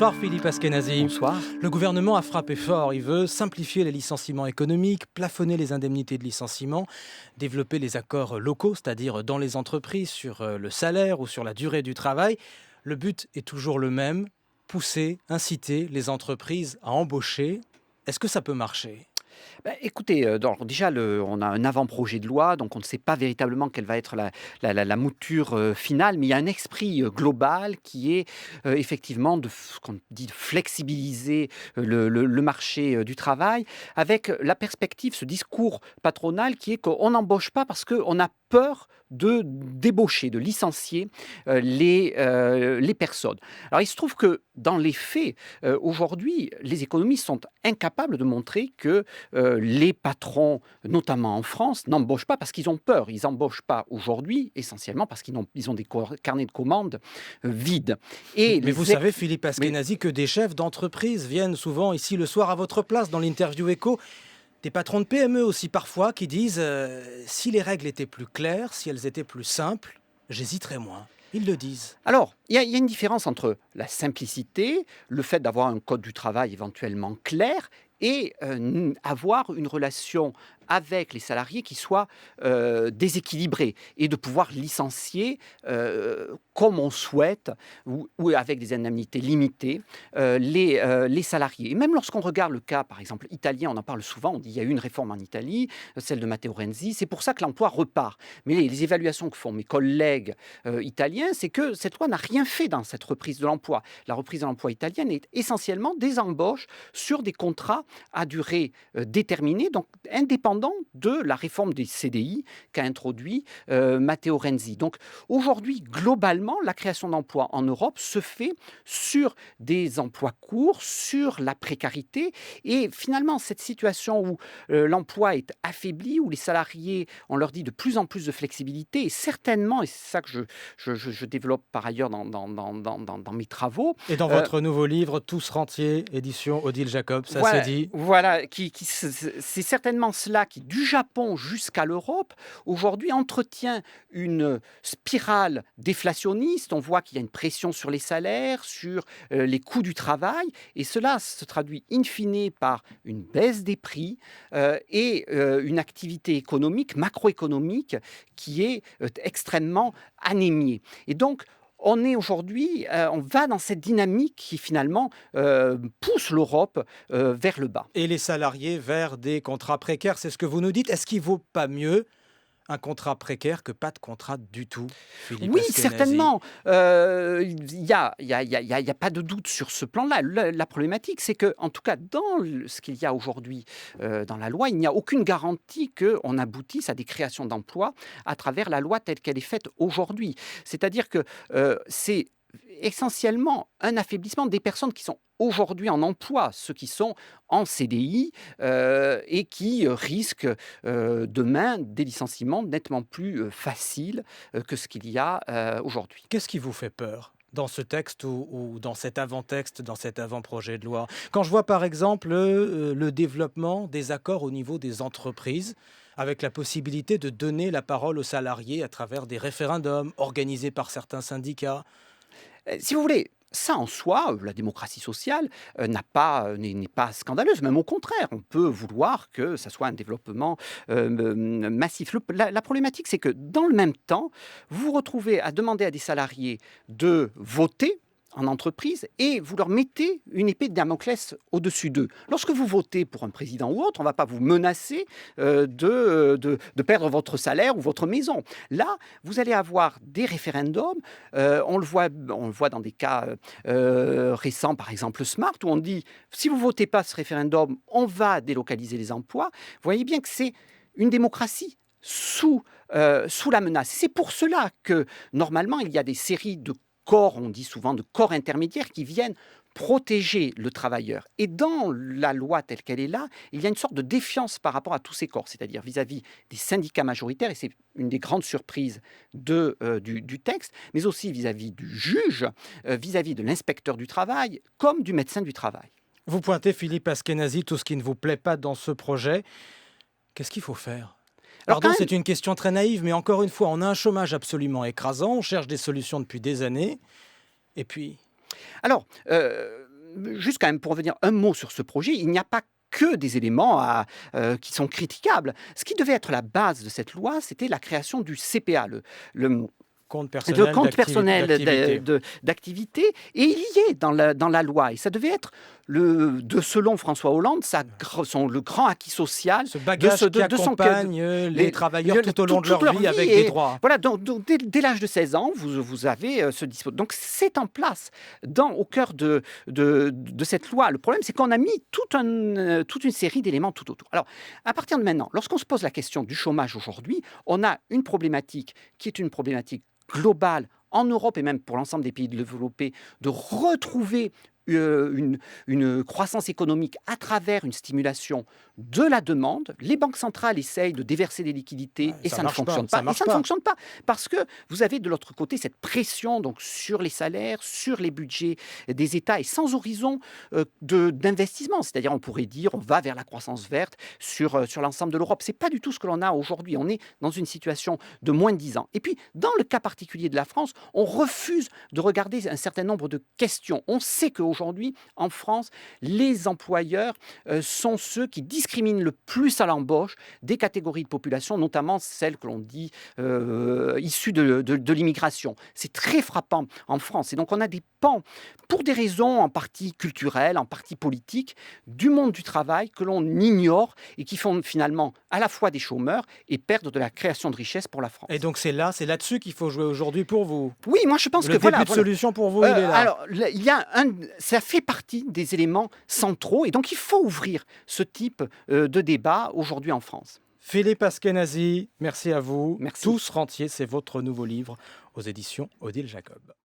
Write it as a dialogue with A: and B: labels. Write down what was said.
A: Bonsoir Philippe Askenazi.
B: Bonsoir.
A: Le gouvernement a frappé fort. Il veut simplifier les licenciements économiques, plafonner les indemnités de licenciement, développer les accords locaux, c'est-à-dire dans les entreprises, sur le salaire ou sur la durée du travail. Le but est toujours le même, pousser, inciter les entreprises à embaucher. Est-ce que ça peut marcher ?
B: Écoutez, donc déjà, on a un avant-projet de loi, donc on ne sait pas véritablement quelle va être la mouture finale, mais il y a un esprit global qui est effectivement ce qu'on dit de flexibiliser le marché du travail, avec la perspective, ce discours patronal qui est qu'on n'embauche pas parce qu'on a peur de débaucher, de licencier les personnes. Alors il se trouve que dans les faits, aujourd'hui, les économistes sont incapables de montrer que les patrons, notamment en France, n'embauchent pas parce qu'ils ont peur. Ils n'embauchent pas aujourd'hui, essentiellement parce qu'ils ont des carnets de commandes vides.
A: Mais vous savez, Philippe Askenazi, que des chefs d'entreprise viennent souvent ici le soir à votre place dans l'interview Écho. Des patrons de PME aussi parfois qui disent si les règles étaient plus claires, si elles étaient plus simples, j'hésiterais moins. Ils le disent.
B: Alors, il y a une différence entre la simplicité, le fait d'avoir un code du travail éventuellement clair, et avoir une relation avec les salariés qui soit déséquilibrée et de pouvoir licencier comme on souhaite ou avec des indemnités limitées les salariés. Et même lorsqu'on regarde le cas, par exemple, italien, on en parle souvent, on dit il y a eu une réforme en Italie, celle de Matteo Renzi, c'est pour ça que l'emploi repart. Mais les évaluations que font mes collègues italiens, c'est que cette loi n'a rien fait dans cette reprise de l'emploi. La reprise de l'emploi italienne est essentiellement des embauches sur des contrats à durée déterminée, donc indépendant de la réforme des CDI qu'a introduit Matteo Renzi. Donc aujourd'hui, globalement, la création d'emplois en Europe se fait sur des emplois courts, sur la précarité, et finalement cette situation où l'emploi est affaibli, où les salariés, on leur dit de plus en plus de flexibilité, et certainement, et c'est ça que je développe par ailleurs dans mes travaux.
A: Et dans votre nouveau livre, Tous rentiers, édition Odile Jacob, ça
B: Voilà,
A: s'est dit.
B: voilà, c'est certainement cela qui, du Japon jusqu'à l'Europe, aujourd'hui entretient une spirale déflationniste. On voit qu'il y a une pression sur les salaires, sur les coûts du travail, et cela se traduit in fine par une baisse des prix et une activité économique, macroéconomique, qui est extrêmement anémiée. Et donc, on est aujourd'hui, on va dans cette dynamique qui finalement pousse l'Europe vers le bas.
A: Et les salariés vers des contrats précaires, c'est ce que vous nous dites. Est-ce qu'il ne vaut pas mieux un contrat précaire que pas de contrat du tout, Philippe
B: Oui,
A: Askenazi ?
B: certainement. Il y a pas de doute sur ce plan-là. La problématique, c'est que, en tout cas, ce qu'il y a aujourd'hui dans la loi, il n'y a aucune garantie qu'on aboutisse à des créations d'emplois à travers la loi telle qu'elle est faite aujourd'hui. C'est-à-dire que c'est essentiellement un affaiblissement des personnes qui sont aujourd'hui en emploi, ceux qui sont en CDI et qui risquent demain des licenciements nettement plus faciles que ce qu'il y a aujourd'hui.
A: Qu'est-ce qui vous fait peur dans ce texte ou dans cet avant-texte, dans cet avant-projet de loi ? Quand je vois par exemple le développement des accords au niveau des entreprises, avec la possibilité de donner la parole aux salariés à travers des référendums organisés par certains syndicats.
B: Si vous voulez, ça en soi, la démocratie sociale n'est pas scandaleuse, même au contraire, on peut vouloir que ça soit un développement massif. La problématique, c'est que dans le même temps, vous vous retrouvez à demander à des salariés de voter en entreprise et vous leur mettez une épée de Damoclès au-dessus d'eux. Lorsque vous votez pour un président ou autre, on ne va pas vous menacer de perdre votre salaire ou votre maison. Là, vous allez avoir des référendums, on le voit dans des cas récents, par exemple Smart, où on dit, si vous ne votez pas ce référendum, on va délocaliser les emplois. Vous voyez bien que c'est une démocratie sous la menace. C'est pour cela que, normalement, il y a des séries de corps, on dit souvent de corps intermédiaires, qui viennent protéger le travailleur. Et dans la loi telle qu'elle est là, il y a une sorte de défiance par rapport à tous ces corps, c'est-à-dire vis-à-vis des syndicats majoritaires, et c'est une des grandes surprises du texte, mais aussi vis-à-vis du juge, vis-à-vis de l'inspecteur du travail, comme du médecin du travail.
A: Vous pointez, Philippe Askenazi, tout ce qui ne vous plaît pas dans ce projet. Qu'est-ce qu'il faut faire ? Pardon, c'est une question très naïve, mais encore une fois, on a un chômage absolument écrasant, on cherche des solutions depuis des années, et puis...
B: Alors, juste quand même pour revenir un mot sur ce projet, il n'y a pas que des éléments qui sont critiquables. Ce qui devait être la base de cette loi, c'était la création du CPA, le
A: Compte
B: de
A: personnel
B: compte personnel
A: d'activité.
B: d'activité, et il y est dans la loi. Et ça devait être, selon François Hollande, le grand acquis social
A: Ce bagage qui
B: de son
A: accompagne les travailleurs tout au long de
B: toute
A: leur vie avec des
B: Et
A: droits.
B: voilà, donc dès l'âge de 16 ans, vous avez ce dispositif. Donc c'est en place au cœur de cette loi. Le problème, c'est qu'on a mis toute une série d'éléments tout autour. Alors, à partir de maintenant, lorsqu'on se pose la question du chômage aujourd'hui, on a une problématique qui est une problématique globale en Europe et même pour l'ensemble des pays développés, de retrouver une croissance économique à travers une stimulation de la demande. Les banques centrales essayent de déverser des liquidités
A: Ouais,
B: et
A: ça
B: ça ne
A: marche pas,
B: fonctionne
A: ça
B: pas. Et
A: marche
B: ça ne
A: pas.
B: fonctionne pas parce que vous avez de l'autre côté cette pression donc, sur les salaires, sur les budgets des États et sans horizon d'investissement. C'est-à-dire, on pourrait dire, on va vers la croissance verte sur l'ensemble de l'Europe. Ce n'est pas du tout ce que l'on a aujourd'hui. On est dans une situation de moins de 10 ans. Et puis, dans le cas particulier de la France, on refuse de regarder un certain nombre de questions. On sait qu'aujourd'hui, en France, les employeurs sont ceux qui discriminent le plus à l'embauche des catégories de population, notamment celles que l'on dit issues de l'immigration. C'est très frappant en France. Et donc, on a des pans, pour des raisons en partie culturelles, en partie politiques, du monde du travail que l'on ignore et qui font finalement à la fois des chômeurs et perdre de la création de richesse pour la
A: Et
B: France.
A: donc c'est là-dessus qu'il faut jouer aujourd'hui pour vous.
B: Oui, moi je pense
A: Le
B: que
A: début
B: voilà,
A: de
B: voilà.
A: solution pour vous, il est là.
B: Alors, ça fait partie des éléments centraux et donc il faut ouvrir ce type de débat aujourd'hui en France.
A: Philippe Askenazi, merci à vous.
B: Merci.
A: Tous rentiers, c'est votre nouveau livre aux éditions Odile Jacob.